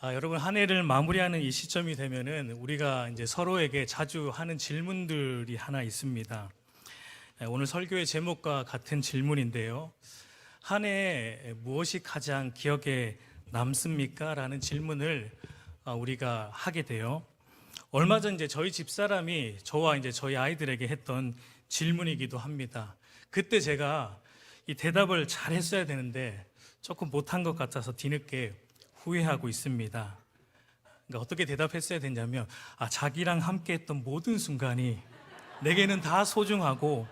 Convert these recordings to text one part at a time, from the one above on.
여러분 한 해를 마무리하는 이 시점이 되면은 우리가 이제 서로에게 자주 하는 질문들이 하나 있습니다. 오늘 설교의 제목과 같은 질문인데요. 한 해 무엇이 가장 기억에 남습니까? 라는 질문을 우리가 하게 돼요. 얼마 전 이제 저희 집사람이 저와 이제 저희 아이들에게 했던 질문이기도 합니다. 그때 제가 이 대답을 잘 했어야 되는데 조금 못한 것 같아서 뒤늦게 후회하고 있습니다. 그러니까 어떻게 대답했어야 됐냐면, 자기랑 함께 했던 모든 순간이 내게는 다 소중하고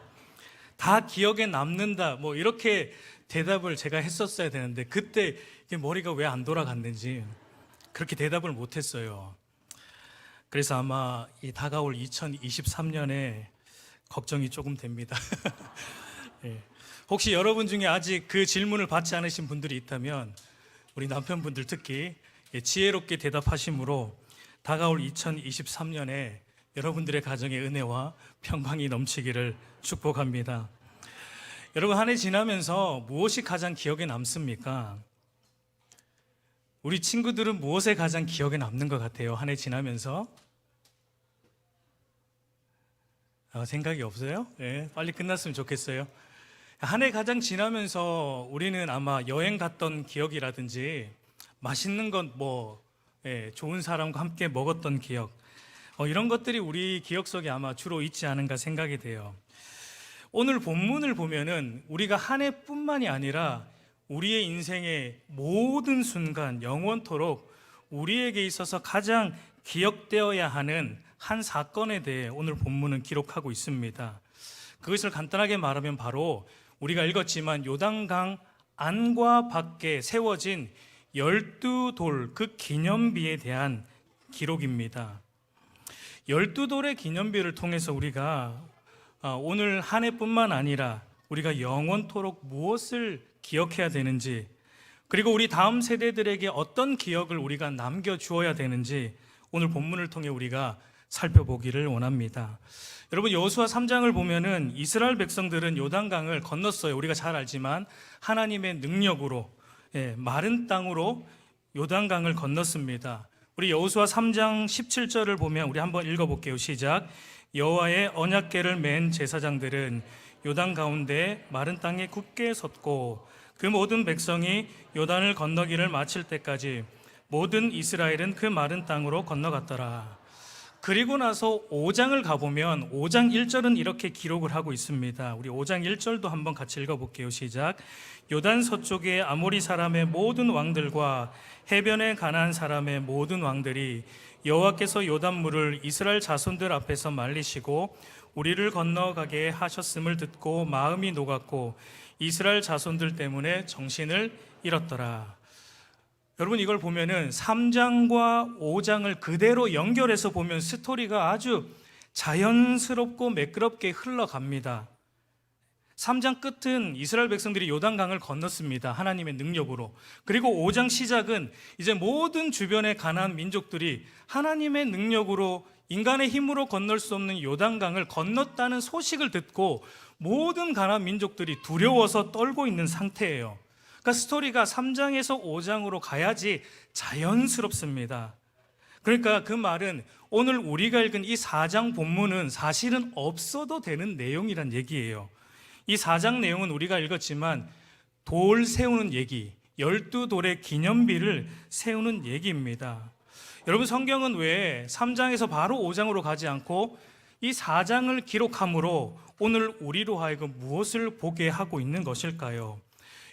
다 기억에 남는다, 뭐 이렇게 대답을 제가 했었어야 되는데 그때 머리가 왜 안 돌아갔는지 그렇게 대답을 못했어요. 그래서 아마 이 다가올 2023년에 걱정이 조금 됩니다. 네. 혹시 여러분 중에 아직 그 질문을 받지 않으신 분들이 있다면 우리 남편분들 특히 지혜롭게 대답하심으로 다가올 2023년에 여러분들의 가정의 은혜와 평강이 넘치기를 축복합니다. 여러분, 한 해 지나면서 무엇이 가장 기억에 남습니까? 우리 친구들은 무엇에 가장 기억에 남는 것 같아요? 한 해 지나면서? 생각이 없어요? 네, 빨리 끝났으면 좋겠어요. 한 해 가장 지나면서 우리는 아마 여행 갔던 기억이라든지 맛있는 것 좋은 사람과 함께 먹었던 기억, 이런 것들이 우리 기억 속에 아마 주로 있지 않은가 생각이 돼요. 오늘 본문을 보면은 우리가 한 해뿐만이 아니라 우리의 인생의 모든 순간 영원토록 우리에게 있어서 가장 기억되어야 하는 한 사건에 대해 오늘 본문은 기록하고 있습니다. 그것을 간단하게 말하면 바로 우리가 읽었지만 요단강 안과 밖에 세워진 12돌 그 기념비에 대한 기록입니다. 12돌의 기념비를 통해서 우리가 오늘 한 해뿐만 아니라 우리가 영원토록 무엇을 기억해야 되는지, 그리고 우리 다음 세대들에게 어떤 기억을 우리가 남겨주어야 되는지 오늘 본문을 통해 우리가 살펴보기를 원합니다. 여러분, 여호수아 3장을 보면은 이스라엘 백성들은 요단강을 건넜어요. 우리가 잘 알지만 하나님의 능력으로 마른 땅으로 요단강을 건넜습니다. 우리 여호수아 3장 17절을 보면 우리 한번 읽어볼게요. 시작. 여호와의 언약궤를 맨 제사장들은 요단 가운데 마른 땅에 굳게 섰고 그 모든 백성이 요단을 건너기를 마칠 때까지 모든 이스라엘은 그 마른 땅으로 건너갔더라. 그리고 나서 5장을 가보면 5장 1절은 이렇게 기록을 하고 있습니다. 우리 5장 1절도 한번 같이 읽어볼게요. 시작. 요단 서쪽의 아모리 사람의 모든 왕들과 해변에 가나안 사람의 모든 왕들이 여호와께서 요단물을 이스라엘 자손들 앞에서 말리시고 우리를 건너가게 하셨음을 듣고 마음이 녹았고 이스라엘 자손들 때문에 정신을 잃었더라. 여러분, 이걸 보면은 3장과 5장을 그대로 연결해서 보면 스토리가 아주 자연스럽고 매끄럽게 흘러갑니다. 3장 끝은 이스라엘 백성들이 요단강을 건넜습니다. 하나님의 능력으로. 그리고 5장 시작은 이제 모든 주변의 가나안 민족들이 하나님의 능력으로 인간의 힘으로 건널 수 없는 요단강을 건넜다는 소식을 듣고 모든 가나안 민족들이 두려워서 떨고 있는 상태예요. 그러니까 스토리가 3장에서 5장으로 가야지 자연스럽습니다. 그러니까 그 말은 오늘 우리가 읽은 이 4장 본문은 사실은 없어도 되는 내용이란 얘기예요. 이 4장 내용은 우리가 읽었지만 돌 세우는 얘기, 12돌의 기념비를 세우는 얘기입니다. 여러분, 성경은 왜 3장에서 바로 5장으로 가지 않고 이 4장을 기록함으로 오늘 우리로 하여금 무엇을 보게 하고 있는 것일까요?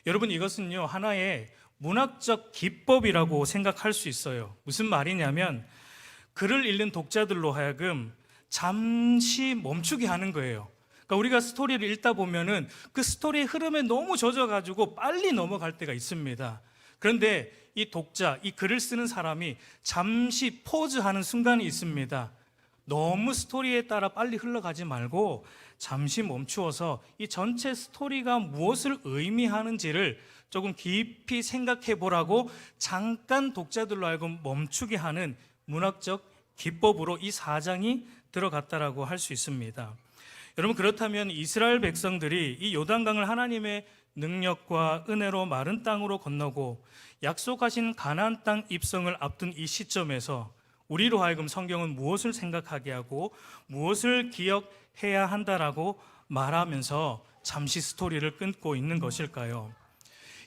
여러분, 이것은요 하나의 문학적 기법이라고 생각할 수 있어요. 무슨 말이냐면 글을 읽는 독자들로 하여금 잠시 멈추게 하는 거예요. 그러니까 우리가 스토리를 읽다 보면은 그 스토리의 흐름에 너무 젖어가지고 빨리 넘어갈 때가 있습니다. 그런데 이 독자, 이 글을 쓰는 사람이 잠시 포즈하는 순간이 있습니다. 너무 스토리에 따라 빨리 흘러가지 말고 잠시 멈추어서 이 전체 스토리가 무엇을 의미하는지를 조금 깊이 생각해 보라고 잠깐 독자들로 하여금 멈추게 하는 문학적 기법으로 이 4장이 들어갔다라고 할 수 있습니다. 여러분, 그렇다면 이스라엘 백성들이 이 요단강을 하나님의 능력과 은혜로 마른 땅으로 건너고 약속하신 가나안 땅 입성을 앞둔 이 시점에서 우리로 하여금 성경은 무엇을 생각하게 하고 무엇을 기억해야 한다라고 말하면서 잠시 스토리를 끊고 있는 것일까요?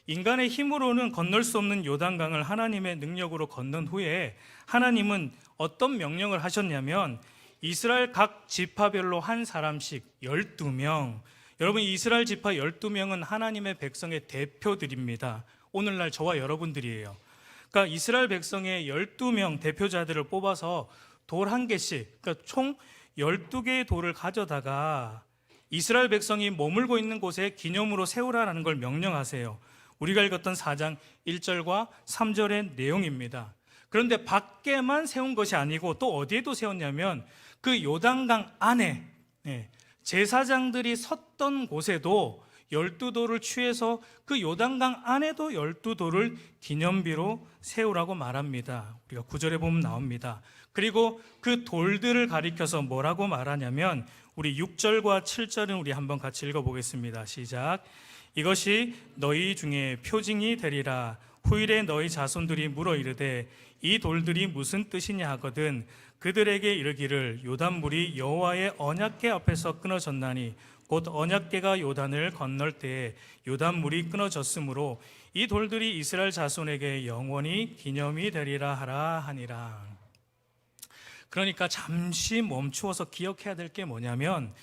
인간의 힘으로는 건널 수 없는 요단강을 하나님의 능력으로 건넌 후에 하나님은 어떤 명령을 하셨냐면 이스라엘 각 지파별로 한 사람씩 12명, 여러분 이스라엘 지파 12명은 하나님의 백성의 대표들입니다. 오늘날 저와 여러분들이에요. 그러니까 이스라엘 백성의 12명 대표자들을 뽑아서 돌 한 개씩, 그러니까 총 12개의 돌을 가져다가 이스라엘 백성이 머물고 있는 곳에 기념으로 세우라는 걸 명령하세요. 우리가 읽었던 4장 1절과 3절의 내용입니다. 그런데 밖에만 세운 것이 아니고 또 어디에도 세웠냐면 그 요단강 안에 제사장들이 섰던 곳에도 12돌을 취해서 그 요단강 안에도 12돌을 기념비로 세우라고 말합니다. 우리가 9절에 보면 나옵니다. 그리고 그 돌들을 가리켜서 뭐라고 말하냐면 우리 6절과 7절은 우리 한번 같이 읽어보겠습니다. 시작. 이것이 너희 중에 표징이 되리라. 후일에 너희 자손들이 물어 이르되 이 돌들이 무슨 뜻이냐 하거든 그들에게 이르기를 요단물이 여호와의 언약궤 앞에서 끊어졌나니 곧 언약궤가 요단을 건널 때에 요단물이 끊어졌으므로 이 돌들이 이스라엘 자손에게 영원히 기념이 되리라 하라 하니라. 그러니까 잠시 멈추어서 기억해야 될 게 뭐냐면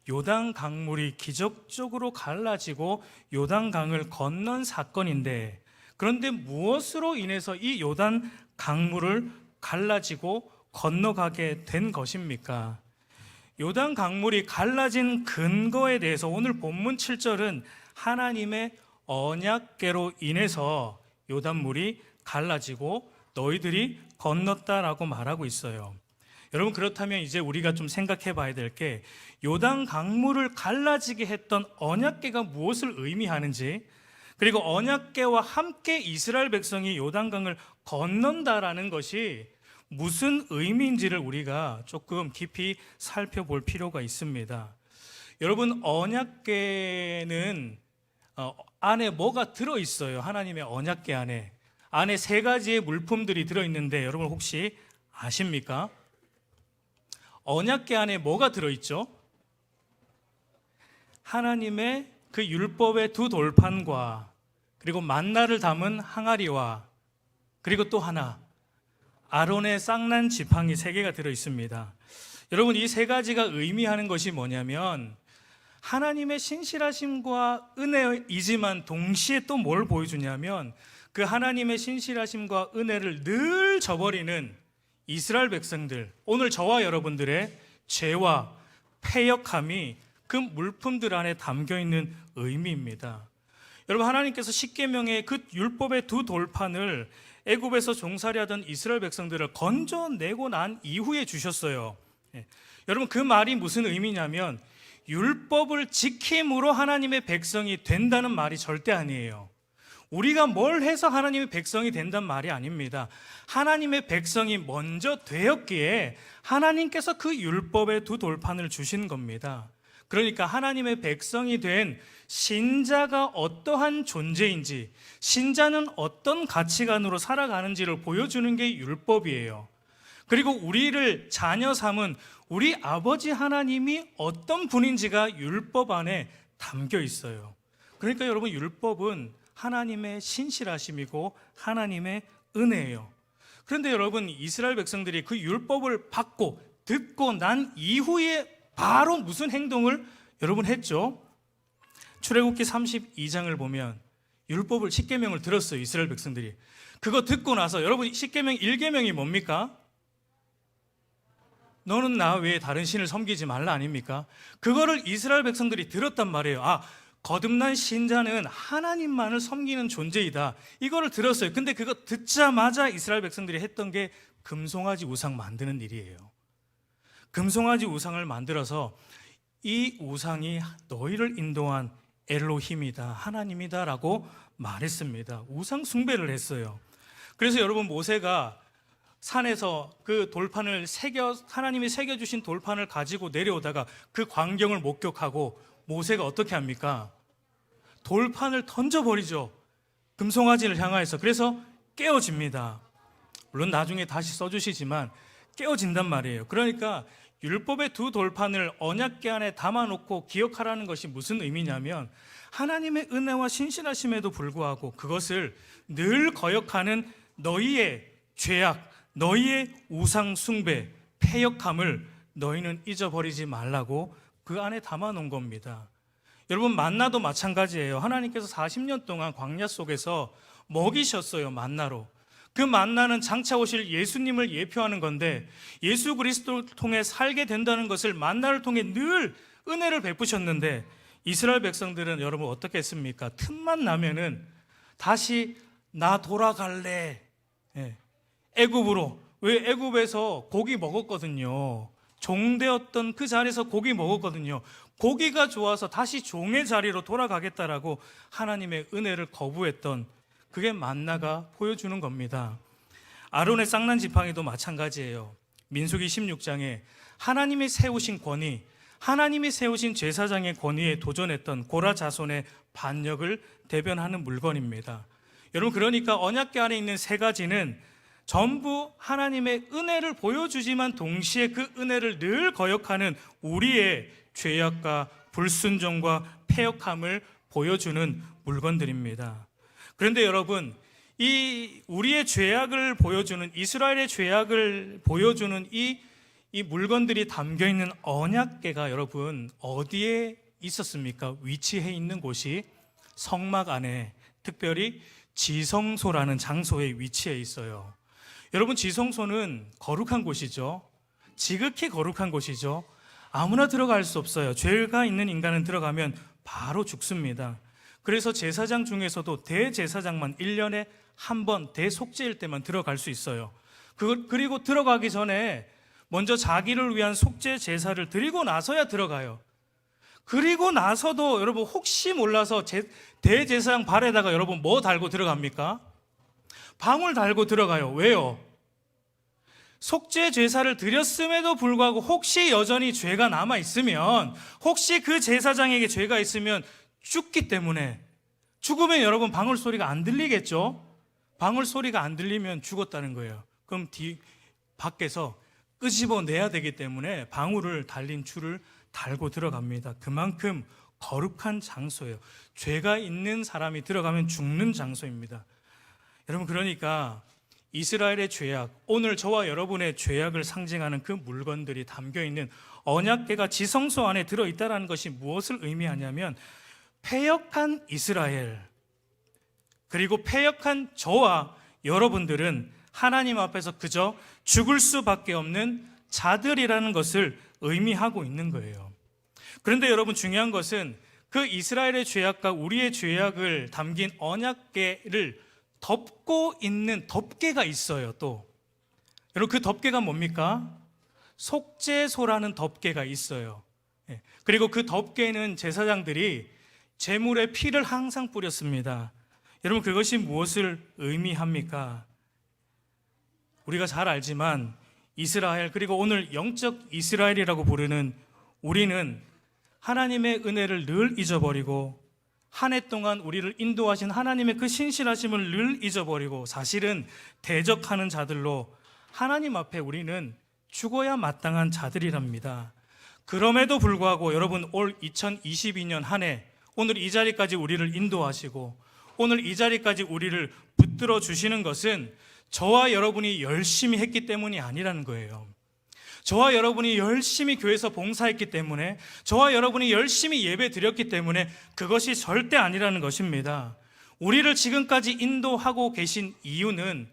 요단 강물이 기적적으로 갈라지고 요단 강을 건넌 사건인데, 그런데 무엇으로 인해서 이 요단 강물을 갈라지고 건너가게 된 것입니까? 요단 강물이 갈라진 근거에 대해서 오늘 본문 7절은 하나님의 언약궤로 인해서 요단물이 갈라지고 너희들이 건넜다라고 말하고 있어요. 여러분, 그렇다면 이제 우리가 좀 생각해 봐야 될 게 요단 강물을 갈라지게 했던 언약궤가 무엇을 의미하는지, 그리고 언약궤와 함께 이스라엘 백성이 요단강을 건넌다라는 것이 무슨 의미인지를 우리가 조금 깊이 살펴볼 필요가 있습니다. 여러분, 언약궤는 안에 뭐가 들어있어요? 하나님의 언약궤 안에 세 가지의 물품들이 들어있는데 여러분 혹시 아십니까? 언약궤 안에 뭐가 들어있죠? 하나님의 그 율법의 두 돌판과 그리고 만나를 담은 항아리와 그리고 또 하나 아론의 쌍난 지팡이 3개가 들어있습니다. 여러분, 이 3가지가 의미하는 것이 뭐냐면 하나님의 신실하심과 은혜이지만 동시에 또 뭘 보여주냐면 그 하나님의 신실하심과 은혜를 늘 저버리는 이스라엘 백성들, 오늘 저와 여러분들의 죄와 패역함이 그 물품들 안에 담겨있는 의미입니다. 여러분, 하나님께서 십계명의 그 율법의 두 돌판을 애굽에서 종살이하던 이스라엘 백성들을 건져내고 난 이후에 주셨어요. 여러분, 그 말이 무슨 의미냐면 율법을 지킴으로 하나님의 백성이 된다는 말이 절대 아니에요. 우리가 뭘 해서 하나님의 백성이 된다는 말이 아닙니다. 하나님의 백성이 먼저 되었기에 하나님께서 그 율법의 두 돌판을 주신 겁니다. 그러니까 하나님의 백성이 된 신자가 어떠한 존재인지, 신자는 어떤 가치관으로 살아가는지를 보여주는 게 율법이에요. 그리고 우리를 자녀 삼은 우리 아버지 하나님이 어떤 분인지가 율법 안에 담겨 있어요. 그러니까 여러분, 율법은 하나님의 신실하심이고 하나님의 은혜예요. 그런데 여러분, 이스라엘 백성들이 그 율법을 받고 듣고 난 이후에 바로 무슨 행동을 여러분 했죠? 출애굽기 32장을 보면 율법을 십계명을 들었어요. 이스라엘 백성들이 그거 듣고 나서 여러분, 십계명 1계명이 뭡니까? 너는 나 외에 다른 신을 섬기지 말라 아닙니까? 그거를 이스라엘 백성들이 들었단 말이에요. 거듭난 신자는 하나님만을 섬기는 존재이다, 이거를 들었어요. 근데 그거 듣자마자 이스라엘 백성들이 했던 게 금송아지 우상 만드는 일이에요. 금송아지 우상을 만들어서 이 우상이 너희를 인도한 엘로힘이다, 하나님이다 라고 말했습니다. 우상 숭배를 했어요. 그래서 여러분, 모세가 산에서 그 돌판을 하나님이 새겨주신 돌판을 가지고 내려오다가 그 광경을 목격하고 모세가 어떻게 합니까? 돌판을 던져버리죠. 금송아지를 향하여서. 그래서 깨어집니다. 물론 나중에 다시 써주시지만 깨어진단 말이에요. 그러니까 율법의 두 돌판을 언약궤 안에 담아놓고 기억하라는 것이 무슨 의미냐면 하나님의 은혜와 신실하심에도 불구하고 그것을 늘 거역하는 너희의 죄악, 너희의 우상 숭배, 패역함을 너희는 잊어버리지 말라고 그 안에 담아놓은 겁니다. 여러분, 만나도 마찬가지예요. 하나님께서 40년 동안 광야 속에서 먹이셨어요, 만나로. 그 만나는 장차 오실 예수님을 예표하는 건데 예수 그리스도를 통해 살게 된다는 것을 만나를 통해 늘 은혜를 베푸셨는데 이스라엘 백성들은 여러분 어떻게 했습니까? 틈만 나면은 다시 나 돌아갈래. 애굽으로. 왜? 애굽에서 고기 먹었거든요. 종되었던 그 자리에서 고기 먹었거든요. 고기가 좋아서 다시 종의 자리로 돌아가겠다라고 하나님의 은혜를 거부했던 그게 만나가 보여주는 겁니다. 아론의 쌍난 지팡이도 마찬가지예요. 민수기 16장에 하나님이 세우신 권위, 하나님이 세우신 제사장의 권위에 도전했던 고라 자손의 반역을 대변하는 물건입니다. 여러분, 그러니까 언약궤 안에 있는 세 가지는 전부 하나님의 은혜를 보여주지만 동시에 그 은혜를 늘 거역하는 우리의 죄악과 불순종과 패역함을 보여주는 물건들입니다. 그런데 여러분, 이 우리의 죄악을 보여주는, 이스라엘의 죄악을 보여주는 이 물건들이 담겨 있는 언약궤가 여러분 어디에 있었습니까? 위치해 있는 곳이 성막 안에, 특별히 지성소라는 장소에 위치해 있어요. 여러분, 지성소는 거룩한 곳이죠. 지극히 거룩한 곳이죠. 아무나 들어갈 수 없어요. 죄가 있는 인간은 들어가면 바로 죽습니다. 그래서 제사장 중에서도 대제사장만 1년에 한 번 대속죄일 때만 들어갈 수 있어요. 그리고 들어가기 전에 먼저 자기를 위한 속죄 제사를 드리고 나서야 들어가요. 그리고 나서도 여러분 혹시 몰라서 대제사장 발에다가 여러분 뭐 달고 들어갑니까? 방울 달고 들어가요. 왜요? 속죄 제사를 드렸음에도 불구하고 혹시 여전히 죄가 남아 있으면, 혹시 그 제사장에게 죄가 있으면 죽기 때문에, 죽으면 여러분 방울 소리가 안 들리겠죠? 방울 소리가 안 들리면 죽었다는 거예요. 그럼 밖에서 끄집어내야 되기 때문에 방울을 달린 줄을 달고 들어갑니다. 그만큼 거룩한 장소예요. 죄가 있는 사람이 들어가면 죽는 장소입니다. 여러분, 그러니까 이스라엘의 죄악, 오늘 저와 여러분의 죄악을 상징하는 그 물건들이 담겨있는 언약궤가 지성소 안에 들어있다는 것이 무엇을 의미하냐면 패역한 이스라엘, 그리고 패역한 저와 여러분들은 하나님 앞에서 그저 죽을 수밖에 없는 자들이라는 것을 의미하고 있는 거예요. 그런데 여러분, 중요한 것은 그 이스라엘의 죄악과 우리의 죄악을 담긴 언약궤를 덮고 있는 덮개가 있어요. 또 여러분, 그 덮개가 뭡니까? 속죄소라는 덮개가 있어요. 그리고 그 덮개는 제사장들이 제물의 피를 항상 뿌렸습니다. 여러분, 그것이 무엇을 의미합니까? 우리가 잘 알지만 이스라엘, 그리고 오늘 영적 이스라엘이라고 부르는 우리는 하나님의 은혜를 늘 잊어버리고 한 해 동안 우리를 인도하신 하나님의 그 신실하심을 늘 잊어버리고 사실은 대적하는 자들로 하나님 앞에 우리는 죽어야 마땅한 자들이랍니다. 그럼에도 불구하고 여러분, 올 2022년 한 해 오늘 이 자리까지 우리를 인도하시고 오늘 이 자리까지 우리를 붙들어 주시는 것은 저와 여러분이 열심히 했기 때문이 아니라는 거예요. 저와 여러분이 열심히 교회에서 봉사했기 때문에, 저와 여러분이 열심히 예배 드렸기 때문에 그것이 절대 아니라는 것입니다. 우리를 지금까지 인도하고 계신 이유는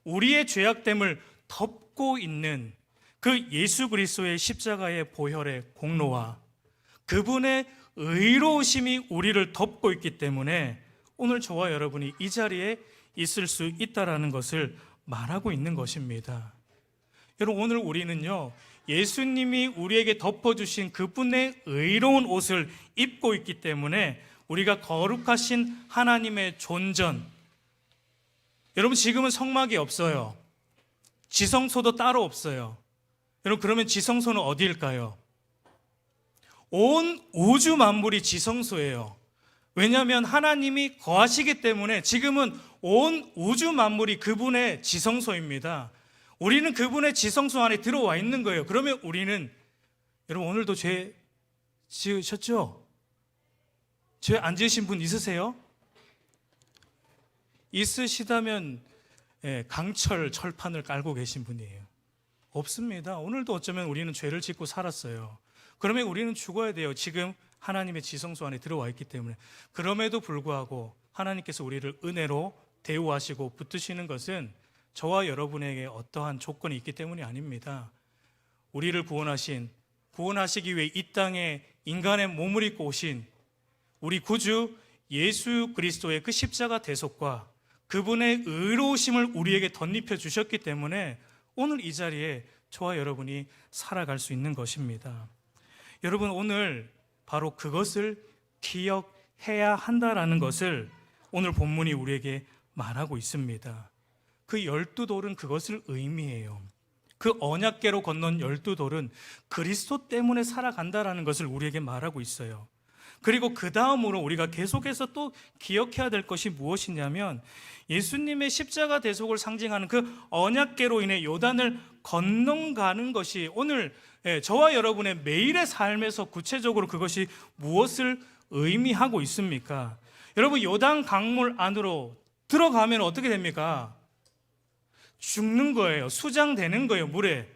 우리의 죄악됨을 덮고 있는 그 예수 그리스도의 십자가의 보혈의 공로와 그분의 의로우심이 우리를 덮고 있기 때문에 오늘 저와 여러분이 이 자리에 있을 수 있다라는 것을 말하고 있는 것입니다. 여러분, 오늘 우리는요, 예수님이 우리에게 덮어주신 그분의 의로운 옷을 입고 있기 때문에 우리가 거룩하신 하나님의 존전, 여러분, 지금은 성막이 없어요. 지성소도 따로 없어요. 여러분, 그러면 지성소는 어디일까요? 온 우주 만물이 지성소예요. 왜냐하면 하나님이 거하시기 때문에 지금은 온 우주 만물이 그분의 지성소입니다. 우리는 그분의 지성소 안에 들어와 있는 거예요. 그러면 우리는, 여러분 오늘도 죄 지으셨죠? 죄 안 지으신 분 있으세요? 있으시다면 강철 철판을 깔고 계신 분이에요. 없습니다. 오늘도 어쩌면 우리는 죄를 짓고 살았어요. 그러면 우리는 죽어야 돼요. 지금 하나님의 지성소 안에 들어와 있기 때문에. 그럼에도 불구하고 하나님께서 우리를 은혜로 대우하시고 붙드시는 것은 저와 여러분에게 어떠한 조건이 있기 때문이 아닙니다. 우리를 구원하시기 위해 이 땅에 인간의 몸을 입고 오신 우리 구주 예수 그리스도의 그 십자가 대속과 그분의 의로우심을 우리에게 덧입혀 주셨기 때문에 오늘 이 자리에 저와 여러분이 살아갈 수 있는 것입니다. 여러분, 오늘 바로 그것을 기억해야 한다라는 것을 오늘 본문이 우리에게 말하고 있습니다. 그 12돌은 그것을 의미해요. 그 언약궤로 건넌 12돌은 그리스도 때문에 살아간다라는 것을 우리에게 말하고 있어요. 그리고 그 다음으로 우리가 계속해서 또 기억해야 될 것이 무엇이냐면 예수님의 십자가 대속을 상징하는 그 언약궤로 인해 요단을 건너가는 것이 오늘 저와 여러분의 매일의 삶에서 구체적으로 그것이 무엇을 의미하고 있습니까? 여러분, 요단 강물 안으로 들어가면 어떻게 됩니까? 죽는 거예요. 수장되는 거예요, 물에.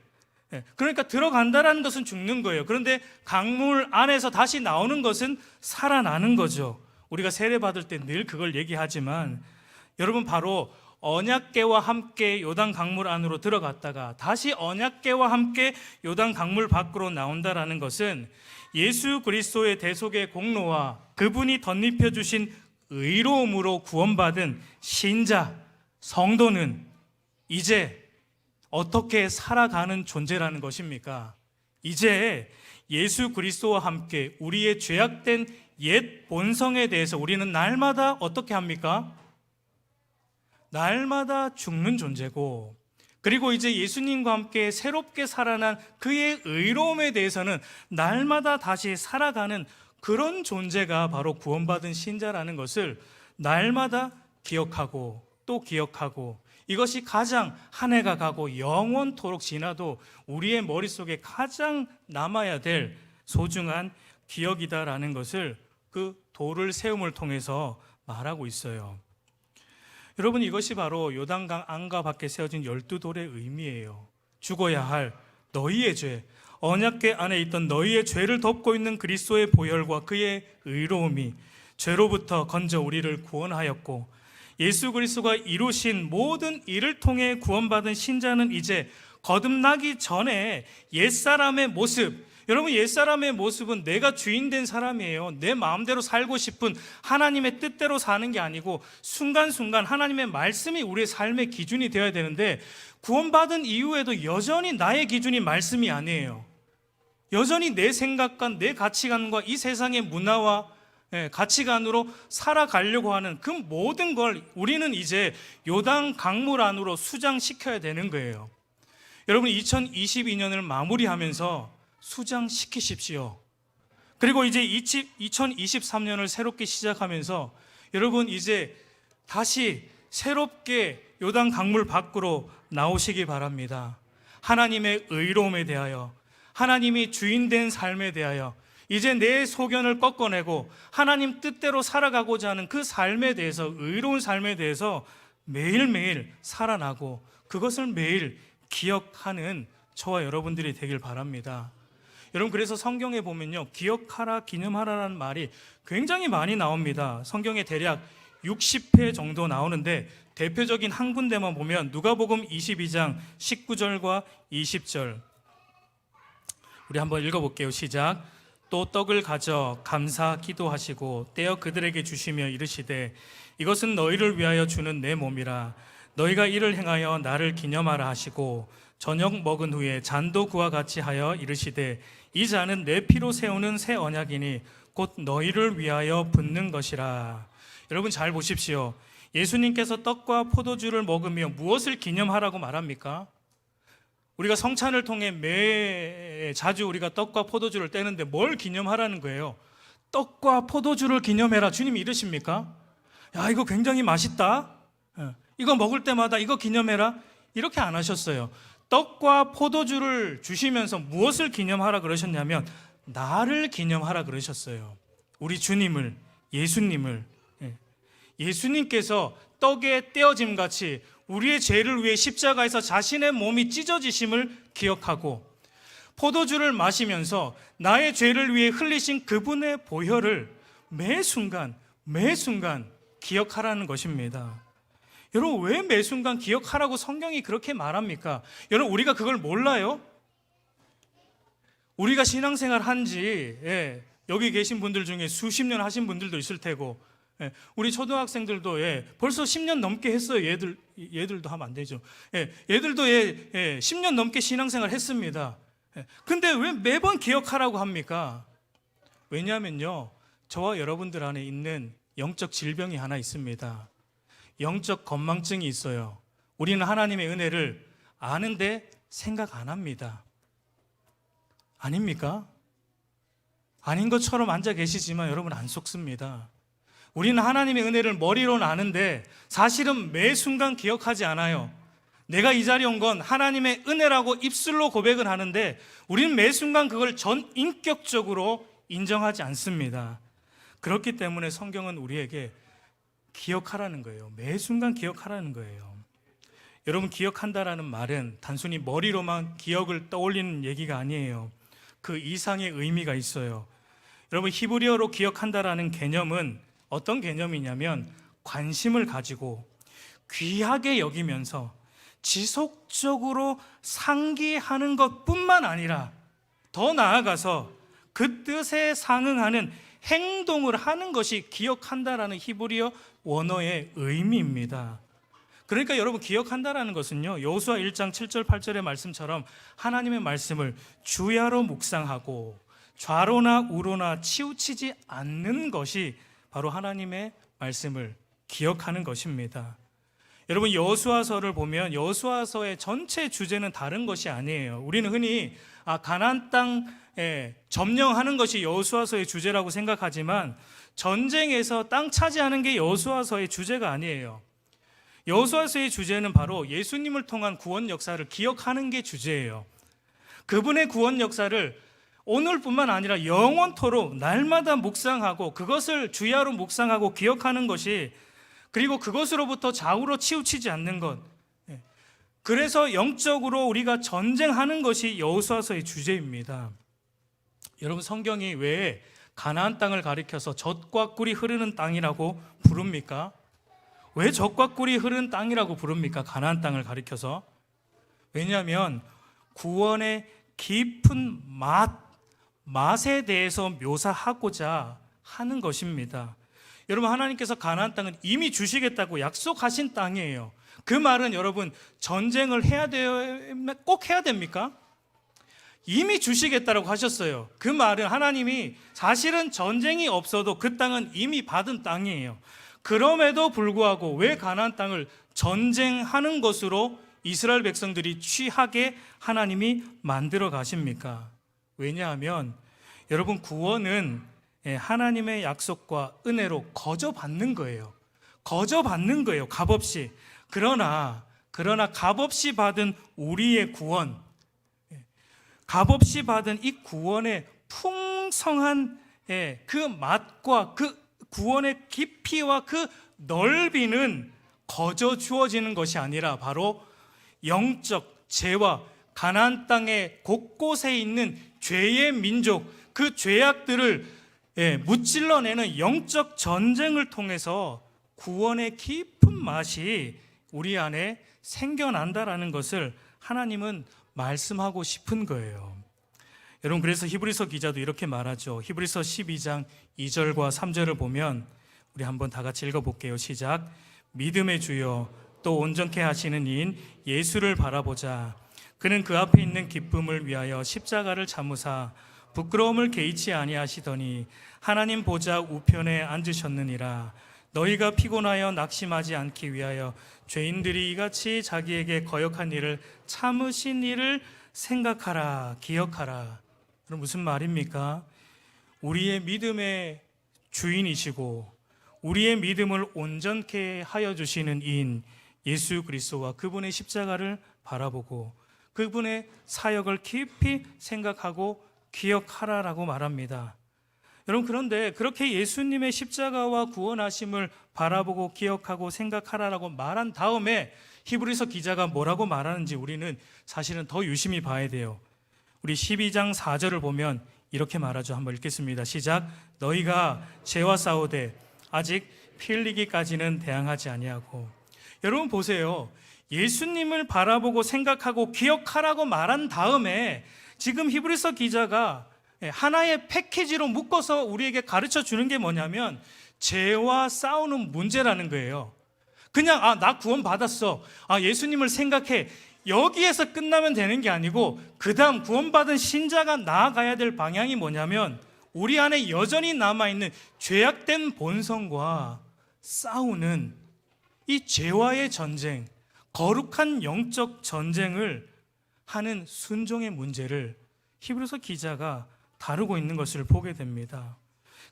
그러니까 들어간다라는 것은 죽는 거예요. 그런데 강물 안에서 다시 나오는 것은 살아나는 거죠. 우리가 세례 받을 때 늘 그걸 얘기하지만 여러분, 바로 언약궤와 함께 요단 강물 안으로 들어갔다가 다시 언약궤와 함께 요단 강물 밖으로 나온다라는 것은 예수 그리스도의 대속의 공로와 그분이 덧입혀 주신 의로움으로 구원받은 신자, 성도는 이제 어떻게 살아가는 존재라는 것입니까? 이제 예수 그리스도와 함께 우리의 죄악된 옛 본성에 대해서 우리는 날마다 어떻게 합니까? 날마다 죽는 존재고, 그리고 이제 예수님과 함께 새롭게 살아난 그의 의로움에 대해서는 날마다 다시 살아가는 그런 존재가 바로 구원받은 신자라는 것을 날마다 기억하고 또 기억하고, 이것이 가장 한 해가 가고 영원토록 지나도 우리의 머릿속에 가장 남아야 될 소중한 기억이다라는 것을 그 돌을 세움을 통해서 말하고 있어요. 여러분, 이것이 바로 요단강 안과 밖에 세워진 12돌의 의미예요. 죽어야 할 너희의 죄, 언약궤 안에 있던 너희의 죄를 덮고 있는 그리스도의 보혈과 그의 의로움이 죄로부터 건져 우리를 구원하였고, 예수 그리스도가 이루신 모든 일을 통해 구원받은 신자는 이제 거듭나기 전에 옛사람의 모습, 여러분, 옛사람의 모습은 내가 주인된 사람이에요. 내 마음대로 살고 싶은 하나님의 뜻대로 사는 게 아니고 순간순간 하나님의 말씀이 우리의 삶의 기준이 되어야 되는데, 구원받은 이후에도 여전히 나의 기준이 말씀이 아니에요. 여전히 내 생각과 내 가치관과 이 세상의 문화와 가치관으로 살아가려고 하는 그 모든 걸 우리는 이제 요단 강물 안으로 수장시켜야 되는 거예요. 여러분, 2022년을 마무리하면서 수장시키십시오. 그리고 이제 2023년을 새롭게 시작하면서 여러분, 이제 다시 새롭게 요단 강물 밖으로 나오시기 바랍니다. 하나님의 의로움에 대하여, 하나님이 주인된 삶에 대하여 이제 내 소견을 꺾어내고 하나님 뜻대로 살아가고자 하는 그 삶에 대해서, 의로운 삶에 대해서 매일매일 살아나고 그것을 매일 기억하는 저와 여러분들이 되길 바랍니다. 여러분, 그래서 성경에 보면요, 기억하라, 기념하라라는 말이 굉장히 많이 나옵니다. 성경에 대략 60회 정도 나오는데 대표적인 한 군데만 보면 누가복음 22장 19절과 20절, 우리 한번 읽어볼게요. 시작. 또 떡을 가져 감사 기도하시고 떼어 그들에게 주시며 이르시되 이것은 너희를 위하여 주는 내 몸이라. 너희가 이를 행하여 나를 기념하라 하시고 저녁 먹은 후에 잔도 그와 같이 하여 이르시되 이 잔은 내 피로 세우는 새 언약이니 곧 너희를 위하여 붓는 것이라. 여러분, 잘 보십시오. 예수님께서 떡과 포도주를 먹으며 무엇을 기념하라고 말합니까? 우리가 성찬을 통해 자주 우리가 떡과 포도주를 떼는데 뭘 기념하라는 거예요? 떡과 포도주를 기념해라. 주님이 이러십니까? 야, 이거 굉장히 맛있다. 이거 먹을 때마다 이거 기념해라. 이렇게 안 하셨어요. 떡과 포도주를 주시면서 무엇을 기념하라 그러셨냐면 나를 기념하라 그러셨어요. 우리 주님을, 예수님을. 예수님께서 떡의 떼어짐 같이 우리의 죄를 위해 십자가에서 자신의 몸이 찢어지심을 기억하고 포도주를 마시면서 나의 죄를 위해 흘리신 그분의 보혈을 매 순간 기억하라는 것입니다. 여러분, 왜 매 순간 기억하라고 성경이 그렇게 말합니까? 여러분, 우리가 그걸 몰라요? 우리가 신앙생활 한지 여기 계신 분들 중에 수십 년 하신 분들도 있을 테고, 우리 초등학생들도 벌써 10년 넘게 했어요. 얘들도 하면 안 되죠. 얘들도 10년 넘게 신앙생활 했습니다. 근데 왜 매번 기억하라고 합니까? 왜냐하면요, 저와 여러분들 안에 있는 영적 질병이 하나 있습니다. 영적 건망증이 있어요. 우리는 하나님의 은혜를 아는데 생각 안 합니다. 아닙니까? 아닌 것처럼 앉아 계시지만 여러분 안 속습니다. 우리는 하나님의 은혜를 머리로는 아는데 사실은 매 순간 기억하지 않아요. 내가 이 자리에 온 건 하나님의 은혜라고 입술로 고백을 하는데 우리는 매 순간 그걸 전인격적으로 인정하지 않습니다. 그렇기 때문에 성경은 우리에게 기억하라는 거예요. 매 순간 기억하라는 거예요. 여러분, 기억한다라는 말은 단순히 머리로만 기억을 떠올리는 얘기가 아니에요. 그 이상의 의미가 있어요. 여러분, 히브리어로 기억한다라는 개념은 어떤 개념이냐면 관심을 가지고 귀하게 여기면서 지속적으로 상기하는 것뿐만 아니라 더 나아가서 그 뜻에 상응하는 행동을 하는 것이 기억한다라는 히브리어 원어의 의미입니다. 그러니까 여러분, 기억한다라는 것은요, 여호수아 1장 7절 8절의 말씀처럼 하나님의 말씀을 주야로 묵상하고 좌로나 우로나 치우치지 않는 것이 바로 하나님의 말씀을 기억하는 것입니다. 여러분, 여호수아서를 보면 여호수아서의 전체 주제는 다른 것이 아니에요. 우리는 흔히 가나안 땅에 점령하는 것이 여호수아서의 주제라고 생각하지만 전쟁에서 땅 차지하는 게 여호수아서의 주제가 아니에요. 여호수아서의 주제는 바로 예수님을 통한 구원 역사를 기억하는 게 주제예요. 그분의 구원 역사를 오늘뿐만 아니라 영원토록 날마다 묵상하고 그것을 주야로 묵상하고 기억하는 것이, 그리고 그것으로부터 좌우로 치우치지 않는 것, 그래서 영적으로 우리가 전쟁하는 것이 여호수아서의 주제입니다. 여러분, 성경이 왜 가나안 땅을 가리켜서 젖과 꿀이 흐르는 땅이라고 부릅니까? 왜 젖과 꿀이 흐르는 땅이라고 부릅니까? 가나안 땅을 가리켜서. 왜냐하면 구원의 깊은 맛에 대해서 묘사하고자 하는 것입니다. 여러분, 하나님께서 가나안 땅은 이미 주시겠다고 약속하신 땅이에요. 그 말은 여러분, 전쟁을 꼭 해야 됩니까? 이미 주시겠다라고 하셨어요. 그 말은 하나님이 사실은 전쟁이 없어도 그 땅은 이미 받은 땅이에요. 그럼에도 불구하고 왜 가나안 땅을 전쟁하는 것으로 이스라엘 백성들이 취하게 하나님이 만들어 가십니까? 왜냐하면 여러분, 구원은 하나님의 약속과 은혜로 거저받는 거예요. 거저받는 거예요, 값없이. 그러나 값없이 받은 우리의 구원, 값없이 받은 이 구원의 풍성한 그 맛과 그 구원의 깊이와 그 넓이는 거저 주어지는 것이 아니라 바로 영적 죄와 가나안 땅의 곳곳에 있는 죄의 민족, 그 죄악들을 무찔러내는 영적 전쟁을 통해서 구원의 깊은 맛이 우리 안에 생겨난다라는 것을 하나님은 말씀하고 싶은 거예요. 여러분, 그래서 히브리서 기자도 이렇게 말하죠. 히브리서 12장 2절과 3절을 보면 우리 한번 다 같이 읽어볼게요. 시작. 믿음의 주여 또 온전케 하시는 이인 예수를 바라보자. 그는 그 앞에 있는 기쁨을 위하여 십자가를 참으사 부끄러움을 개의치 아니하시더니 하나님 보좌 우편에 앉으셨느니라. 너희가 피곤하여 낙심하지 않기 위하여 죄인들이 이같이 자기에게 거역한 일을 참으신 일을 생각하라, 기억하라. 그럼 무슨 말입니까? 우리의 믿음의 주인이시고 우리의 믿음을 온전케 하여 주시는 이인 예수 그리스도와 그분의 십자가를 바라보고 그분의 사역을 깊이 생각하고 기억하라라고 말합니다. 여러분, 그런데 그렇게 예수님의 십자가와 구원하심을 바라보고 기억하고 생각하라라고 말한 다음에 히브리서 기자가 뭐라고 말하는지 우리는 사실은 더 유심히 봐야 돼요. 우리 12장 4절을 보면 이렇게 말하죠. 한번 읽겠습니다. 시작. 너희가 죄와 싸우되 아직 피 흘리기까지는 대항하지 아니하고. 여러분 보세요. 예수님을 바라보고 생각하고 기억하라고 말한 다음에 지금 히브리서 기자가 하나의 패키지로 묶어서 우리에게 가르쳐 주는 게 뭐냐면 죄와 싸우는 문제라는 거예요. 그냥 나 구원 받았어. 예수님을 생각해. 여기에서 끝나면 되는 게 아니고 그 다음 구원받은 신자가 나아가야 될 방향이 뭐냐면 우리 안에 여전히 남아있는 죄악된 본성과 싸우는 이 죄와의 전쟁, 거룩한 영적 전쟁을 하는 순종의 문제를 히브리서 기자가 다루고 있는 것을 보게 됩니다.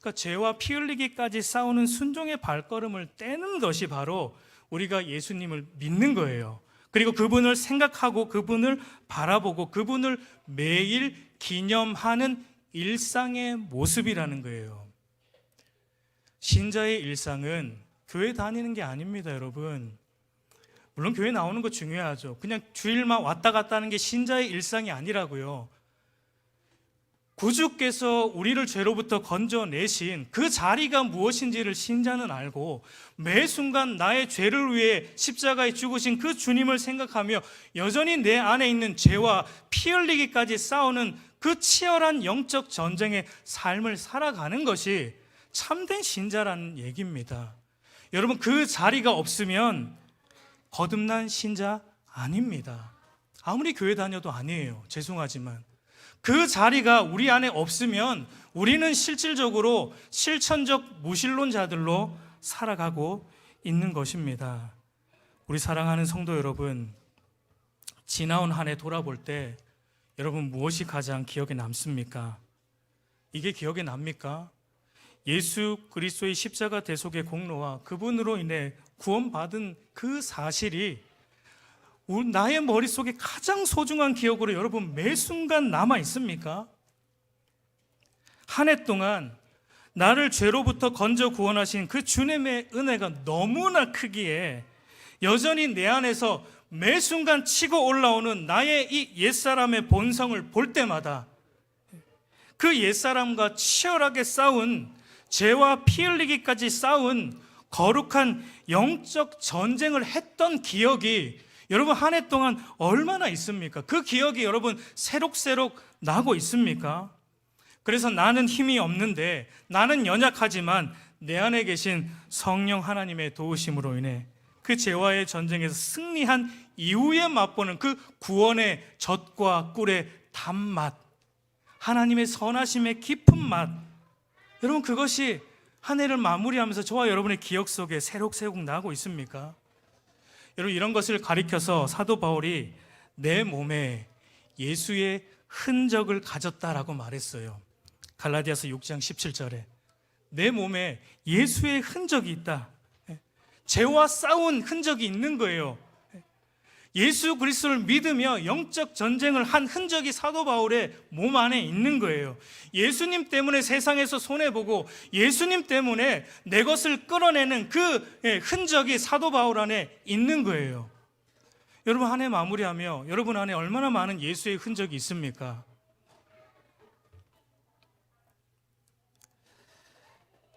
그러니까 죄와 피 흘리기까지 싸우는 순종의 발걸음을 떼는 것이 바로 우리가 예수님을 믿는 거예요. 그리고 그분을 생각하고 그분을 바라보고 그분을 매일 기념하는 일상의 모습이라는 거예요. 신자의 일상은 교회 다니는 게 아닙니다, 여러분. 물론 교회 나오는 거 중요하죠. 그냥 주일만 왔다 갔다 하는 게 신자의 일상이 아니라고요. 구주께서 우리를 죄로부터 건져내신 그 자리가 무엇인지를 신자는 알고 매 순간 나의 죄를 위해 십자가에 죽으신 그 주님을 생각하며 여전히 내 안에 있는 죄와 피 흘리기까지 싸우는 그 치열한 영적 전쟁의 삶을 살아가는 것이 참된 신자라는 얘기입니다. 여러분, 그 자리가 없으면 거듭난 신자 아닙니다. 아무리 교회 다녀도 아니에요. 죄송하지만 그 자리가 우리 안에 없으면 우리는 실질적으로 실천적 무신론자들로 살아가고 있는 것입니다. 우리 사랑하는 성도 여러분, 지나온 한 해 돌아볼 때 여러분 무엇이 가장 기억에 남습니까? 이게 기억에 납니까? 예수 그리스도의 십자가 대속의 공로와 그분으로 인해 구원받은 그 사실이 나의 머릿속에 가장 소중한 기억으로 여러분 매 순간 남아 있습니까? 한 해 동안 나를 죄로부터 건져 구원하신 그 주님의 은혜가 너무나 크기에 여전히 내 안에서 매 순간 치고 올라오는 나의 이 옛사람의 본성을 볼 때마다 그 옛사람과 치열하게 싸운 죄와 피 흘리기까지 싸운 거룩한 영적 전쟁을 했던 기억이 여러분 한 해 동안 얼마나 있습니까? 그 기억이 여러분 새록새록 나고 있습니까? 그래서 나는 힘이 없는데 나는 연약하지만 내 안에 계신 성령 하나님의 도우심으로 인해 그 죄와의 전쟁에서 승리한 이후에 맛보는 그 구원의 젖과 꿀의 단맛, 하나님의 선하심의 깊은 맛, 여러분 그것이 한 해를 마무리하면서 저와 여러분의 기억 속에 새록새록 나고 있습니까? 여러분 이런 것을 가리켜서 사도 바울이 내 몸에 예수의 흔적을 가졌다라고 말했어요. 갈라디아서 6장 17절에 내 몸에 예수의 흔적이 있다. 죄와 싸운 흔적이 있는 거예요. 예수 그리스도를 믿으며 영적 전쟁을 한 흔적이 사도 바울의 몸 안에 있는 거예요. 예수님 때문에 세상에서 손해보고 예수님 때문에 내 것을 끌어내는 그 흔적이 사도 바울 안에 있는 거예요. 여러분 한 해 마무리하며 여러분 안에 얼마나 많은 예수의 흔적이 있습니까?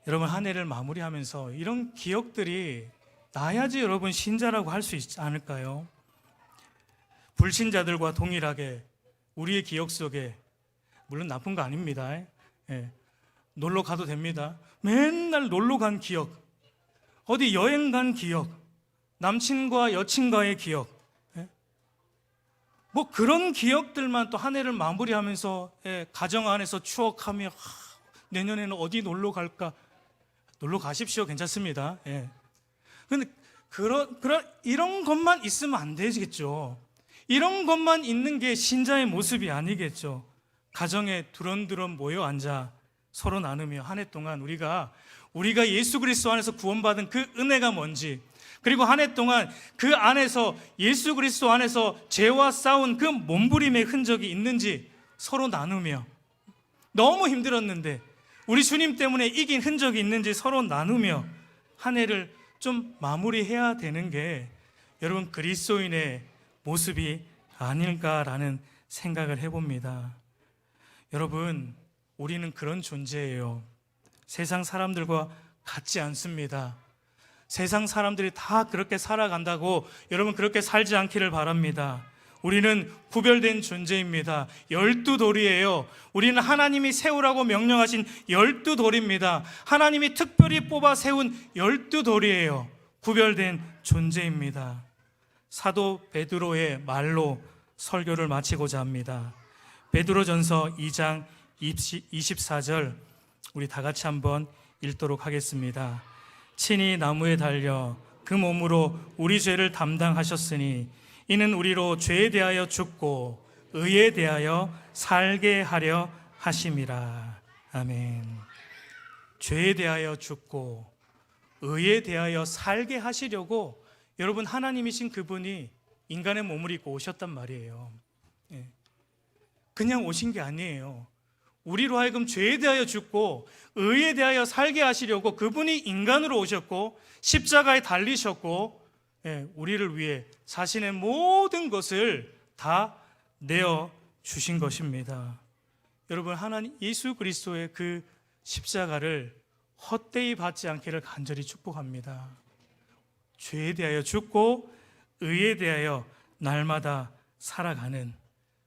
여러분 한 해를 마무리하면서 이런 기억들이 나야지 여러분 신자라고 할 수 있지 않을까요? 불신자들과 동일하게 우리의 기억 속에, 물론 나쁜 거 아닙니다. 놀러 가도 됩니다. 맨날 놀러 간 기억, 어디 여행 간 기억, 남친과 여친과의 기억, 뭐 그런 기억들만 또 한 해를 마무리하면서 가정 안에서 추억하며 내년에는 어디 놀러 갈까? 놀러 가십시오. 괜찮습니다. 근데 이런 것만 있으면 안 되겠죠. 이런 것만 있는 게 신자의 모습이 아니겠죠. 가정에 두런두런 모여 앉아 서로 나누며 한 해 동안 우리가 예수 그리스도 안에서 구원받은 그 은혜가 뭔지, 그리고 한 해 동안 그 안에서 예수 그리스도 안에서 죄와 싸운 그 몸부림의 흔적이 있는지 서로 나누며, 너무 힘들었는데 우리 주님 때문에 이긴 흔적이 있는지 서로 나누며 한 해를 좀 마무리해야 되는 게 여러분 그리스도인의 모습이 아닐까라는 생각을 해봅니다. 여러분, 우리는 그런 존재예요. 세상 사람들과 같지 않습니다. 세상 사람들이 다 그렇게 살아간다고 여러분 그렇게 살지 않기를 바랍니다. 우리는 구별된 존재입니다. 12돌이에요. 우리는 하나님이 세우라고 명령하신 12돌입니다. 하나님이 특별히 뽑아 세운 12돌이에요. 구별된 존재입니다. 사도 베드로의 말로 설교를 마치고자 합니다. 베드로전서 2장 24절 우리 다 같이 한번 읽도록 하겠습니다. 친히 나무에 달려 그 몸으로 우리 죄를 담당하셨으니 이는 우리로 죄에 대하여 죽고 의에 대하여 살게 하려 하심이라. 아멘. 죄에 대하여 죽고 의에 대하여 살게 하시려고 여러분 하나님이신 그분이 인간의 몸을 입고 오셨단 말이에요. 그냥 오신 게 아니에요. 우리로 하여금 죄에 대하여 죽고 의에 대하여 살게 하시려고 그분이 인간으로 오셨고 십자가에 달리셨고 우리를 위해 자신의 모든 것을 다 내어 주신 것입니다. 여러분, 하나님 예수 그리스도의 그 십자가를 헛되이 받지 않기를 간절히 축복합니다. 죄에 대하여 죽고 의에 대하여 날마다 살아가는,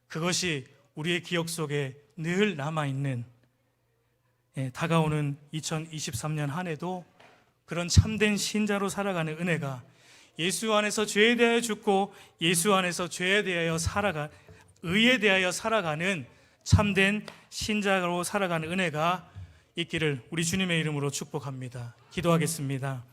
그것이 우리의 기억 속에 늘 남아있는, 다가오는 2023년 한 해도 그런 참된 신자로 살아가는 은혜가, 예수 안에서 죄에 대하여 죽고 예수 안에서 죄에 대하여 의에 대하여 살아가는 참된 신자로 살아가는 은혜가 있기를 우리 주님의 이름으로 축복합니다. 기도하겠습니다.